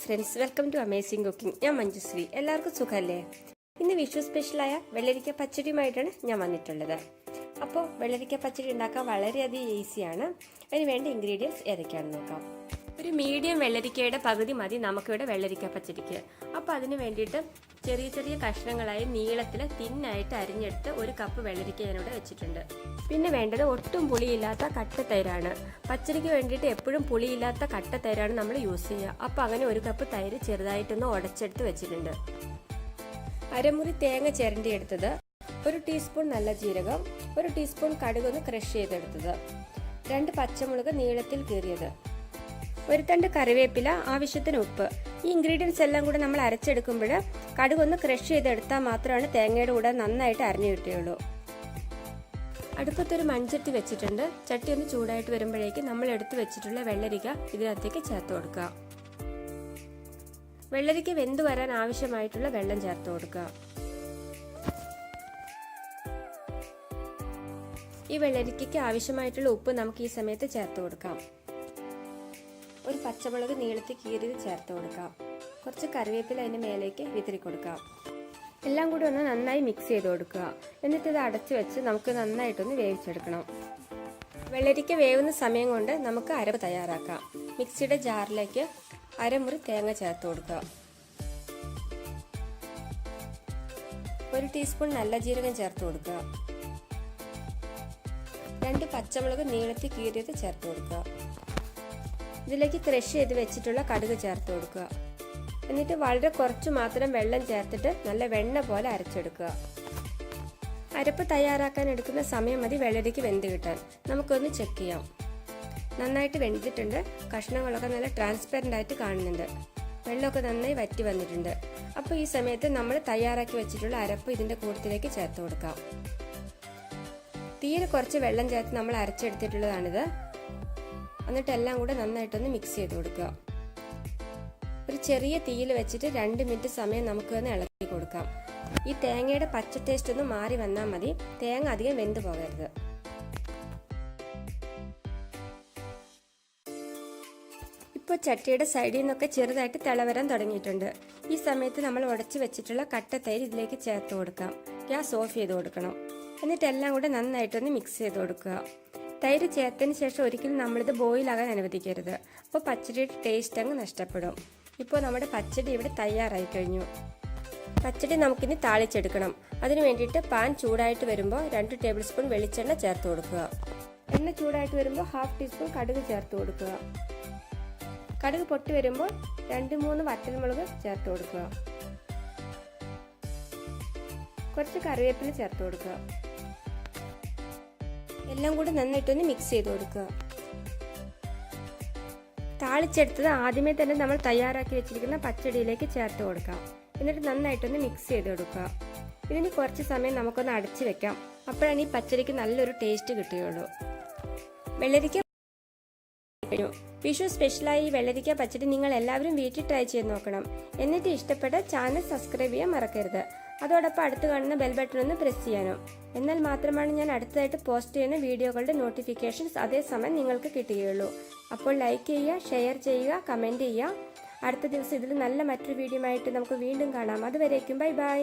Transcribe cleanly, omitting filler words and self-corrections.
Friends, welcome to amazing cooking. ഞാൻ മഞ്ജുശ്രീ. എല്ലാവർക്കും സുഖമല്ലേ? ഇന്ന് വിഷു സ്പെഷ്യലായ വെള്ളരിക്ക പച്ചടിയുമായിട്ടാണ് ഞാൻ വന്നിട്ടുള്ളത്. അപ്പോൾ വെള്ളരിക്ക പച്ചടി ഉണ്ടാക്കാൻ വളരെയധികം ഈസിയാണ്. അതിന് വേണ്ട ഇൻഗ്രീഡിയൻസ് ഏതൊക്കെയാണെന്ന് നോക്കാം. ഒരു മീഡിയം വെള്ളരിക്കയുടെ പകുതി മതി നമുക്കിവിടെ വെള്ളരിക്ക പച്ചടിക്ക്. അപ്പോൾ അതിന് വേണ്ടിയിട്ട് ചെറിയ ചെറിയ കഷ്ണങ്ങളായി നീളത്തിൽ തിന്നായിട്ട് അരിഞ്ഞെടുത്ത് ഒരു കപ്പ് വെള്ളരിക്ക ഞാനിവിടെ വെച്ചിട്ടുണ്ട്. പിന്നെ വേണ്ടത് ഒട്ടും പുളിയില്ലാത്ത കട്ടത്തൈരാണ്. പച്ചടിക്ക് വേണ്ടിയിട്ട് എപ്പോഴും പുളിയില്ലാത്ത കട്ടത്തൈരാണ് നമ്മൾ യൂസ് ചെയ്യുക. അപ്പോൾ അങ്ങനെ ഒരു കപ്പ് തൈര് ചെറുതായിട്ടൊന്ന് ഉടച്ചെടുത്ത് വെച്ചിട്ടുണ്ട്. അരമുറി തേങ്ങ ചിരണ്ടി എടുത്തത്, 1 ടീസ്പൂൺ നല്ല ജീരകം, 1 ടീസ്പൂൺ കടുകൊന്ന് ക്രഷ് ചെയ്തെടുത്തത്, 2 പച്ചമുളക് നീളത്തിൽ കീറിയത്, 1 തണ്ട് കറിവേപ്പില, ആവശ്യത്തിന് ഉപ്പ്. ഈ ഇൻഗ്രീഡിയൻസ് എല്ലാം കൂടെ നമ്മൾ അരച്ചെടുക്കുമ്പോൾ കടുകൊന്ന് ക്രഷ് ചെയ്തെടുത്താൽ മാത്രമാണ് തേങ്ങയുടെ കൂടെ നന്നായിട്ട് അരഞ്ഞു കിട്ടുകയുള്ളൂ. അടുപ്പത്തൊരു മൺചട്ടി വെച്ചിട്ടുണ്ട്. ചട്ടി ഒന്ന് ചൂടായിട്ട് വരുമ്പോഴേക്ക് നമ്മൾ എടുത്തു വെച്ചിട്ടുള്ള വെള്ളരിക്ക ഇതിനകത്തേക്ക് ചേർത്ത് കൊടുക്കുക. വെള്ളരിക്ക വെന്ത് വരാൻ ആവശ്യമായിട്ടുള്ള വെള്ളം ചേർത്ത് കൊടുക്കുക. ഈ വെള്ളരിക്കയ്ക്ക് ആവശ്യമായിട്ടുള്ള ഉപ്പ് നമുക്ക് ഈ സമയത്ത് ചേർത്ത് കൊടുക്കാം. ഒരു പച്ചമുളക് നീളത്തിൽ കീറിയത് ചേർത്ത് കൊടുക്കാം. കുറച്ച് കറിവേപ്പില അതിൻ്റെ മേലേക്ക് വിതറി കൊടുക്കാം. എല്ലാം കൂടി ഒന്ന് നന്നായി മിക്സ് ചെയ്ത് കൊടുക്കുക. എന്നിട്ട് ഇത് അടച്ചു വെച്ച് നമുക്ക് നന്നായിട്ടൊന്ന് വേവിച്ചെടുക്കണം. വെള്ളരിക്ക വേവുന്ന സമയം കൊണ്ട് നമുക്ക് അരപ്പ് തയ്യാറാക്കാം. മിക്സിയുടെ ജാറിലേക്ക് അരമുറി തേങ്ങ ചേർത്ത് കൊടുക്കുക. 1 ടീസ്പൂൺ നല്ല ജീരകം ചേർത്ത് കൊടുക്കുക. 2 പച്ചമുളക് നീളത്തിൽ കീറിയത് ചേർത്ത് കൊടുക്കുക. ഇതിലേക്ക് ക്രഷ് ചെയ്ത് വെച്ചിട്ടുള്ള കടുക് ചേർത്ത് കൊടുക്കുക. എന്നിട്ട് വളരെ കുറച്ച് മാത്രം വെള്ളം ചേർത്തിട്ട് നല്ല വെണ്ണ പോലെ അരച്ചെടുക്കുക. അരപ്പ് തയ്യാറാക്കാൻ എടുക്കുന്ന സമയം മതി വെള്ളരിക്ക് വെന്ത് കിട്ടാൻ. നമുക്കൊന്ന് ചെക്ക് ചെയ്യാം. നന്നായിട്ട് വെന്തിട്ടുണ്ട്. കഷ്ണങ്ങളൊക്കെ നല്ല ട്രാൻസ്പെറൻ്റ് ആയിട്ട് കാണുന്നുണ്ട്. വെള്ളമൊക്കെ നന്നായി വറ്റി വന്നിട്ടുണ്ട്. അപ്പോൾ ഈ സമയത്ത് നമ്മൾ തയ്യാറാക്കി വെച്ചിട്ടുള്ള അരപ്പ് ഇതിൻ്റെ കൂട്ടത്തിലേക്ക് ചേർത്ത് കൊടുക്കാം. തീരെ കുറച്ച് വെള്ളം ചേർത്ത് നമ്മൾ അരച്ചെടുത്തിട്ടുള്ളതാണിത്. എന്നിട്ട് എല്ലാം കൂടെ നന്നായിട്ടൊന്ന് മിക്സ് ചെയ്ത് കൊടുക്കുക. ഒരു ചെറിയ തീയിൽ വെച്ചിട്ട് 2 മിനിറ്റ് സമയം നമുക്ക് ഒന്ന് ഇളക്കി കൊടുക്കാം. ഈ തേങ്ങയുടെ പച്ച ടേസ്റ്റ് ഒന്ന് മാറി വന്നാൽ മതി. തേങ്ങ അധികം വെന്ത് പോകരുത്. ഇപ്പോൾ ചട്ടിയുടെ സൈഡിൽ നിന്നൊക്കെ ചെറുതായിട്ട് തിളവരാൻ തുടങ്ങിയിട്ടുണ്ട്. ഈ സമയത്ത് നമ്മൾ ഉടച്ച് വെച്ചിട്ടുള്ള കട്ടത്തൈര് ഇതിലേക്ക് ചേർത്ത് കൊടുക്കാം. ഗ്യാസ് ഓഫ് ചെയ്ത് കൊടുക്കണം. എന്നിട്ട് എല്ലാം കൂടെ നന്നായിട്ടൊന്ന് മിക്സ് ചെയ്ത് കൊടുക്കുക. തൈര് ചേർത്തതിന് ശേഷം ഒരിക്കലും നമ്മളിത് ബോയിലാകാൻ അനുവദിക്കരുത്. അപ്പോൾ പച്ചടിയുടെ ടേസ്റ്റ് അങ്ങ് നഷ്ടപ്പെടും. ഇപ്പോൾ നമ്മുടെ പച്ചടി ഇവിടെ തയ്യാറായി കഴിഞ്ഞു. പച്ചടി നമുക്കിനി താളിച്ചെടുക്കണം. അതിന് വേണ്ടിയിട്ട് പാൻ ചൂടായിട്ട് വരുമ്പോൾ 2 ടേബിൾ സ്പൂൺ വെളിച്ചെണ്ണ ചേർത്ത് കൊടുക്കുക. എണ്ണ ചൂടായിട്ട് വരുമ്പോൾ 1/2 ടീസ്പൂൺ കടുക് ചേർത്ത് കൊടുക്കുക. കടുക് പൊട്ടി വരുമ്പോൾ 2-3 വറ്റൽമുളക് ചേർത്ത് കൊടുക്കുക. കുറച്ച് കറിവേപ്പില ചേർത്ത് കൊടുക്കുക. എല്ലാം കൂടി നന്നായിട്ടൊന്ന് മിക്സ് ചെയ്ത് കൊടുക്കുക. താളിച്ചെടുത്തത് ആദ്യമേ തന്നെ നമ്മൾ തയ്യാറാക്കി വെച്ചിരിക്കുന്ന പച്ചടിയിലേക്ക് ചേർത്ത് കൊടുക്കാം. എന്നിട്ട് നന്നായിട്ടൊന്ന് മിക്സ് ചെയ്ത് കൊടുക്കുക. ഇതിന് കുറച്ച് സമയം നമുക്കൊന്ന് അടച്ചു വെക്കാം. അപ്പോഴാണ് ഈ പച്ചടിക്ക് നല്ലൊരു ടേസ്റ്റ് കിട്ടുകയുള്ളൂ. വെള്ളരിക്ക വിഷു സ്പെഷ്യലായി വെള്ളരിക്ക പച്ചടി നിങ്ങൾ എല്ലാവരും വീട്ടിൽ ട്രൈ ചെയ്ത് നോക്കണം. എന്നിട്ട് ഇഷ്ടപ്പെട്ട ചാനൽ സബ്സ്ക്രൈബ് ചെയ്യാൻ മറക്കരുത്. അതോടൊപ്പം അടുത്ത് കാണുന്ന ബെൽ ബട്ടൺ ഒന്ന് പ്രസ് ചെയ്യാനും. എന്നാൽ മാത്രമാണ് ഞാൻ അടുത്തതായിട്ട് പോസ്റ്റ് ചെയ്യുന്ന വീഡിയോകളുടെ നോട്ടിഫിക്കേഷൻസ് അതേസമയം നിങ്ങൾക്ക് കിട്ടുകയുള്ളൂ. അപ്പോൾ ലൈക്ക് ചെയ്യുക, ഷെയർ ചെയ്യുക, കമൻറ്റ് ചെയ്യുക. അടുത്ത ദിവസം ഇതിൽ നല്ല മറ്റൊരു വീഡിയോ ആയിട്ട് നമുക്ക് വീണ്ടും കാണാം. അതുവരേക്കും ബൈ ബൈ.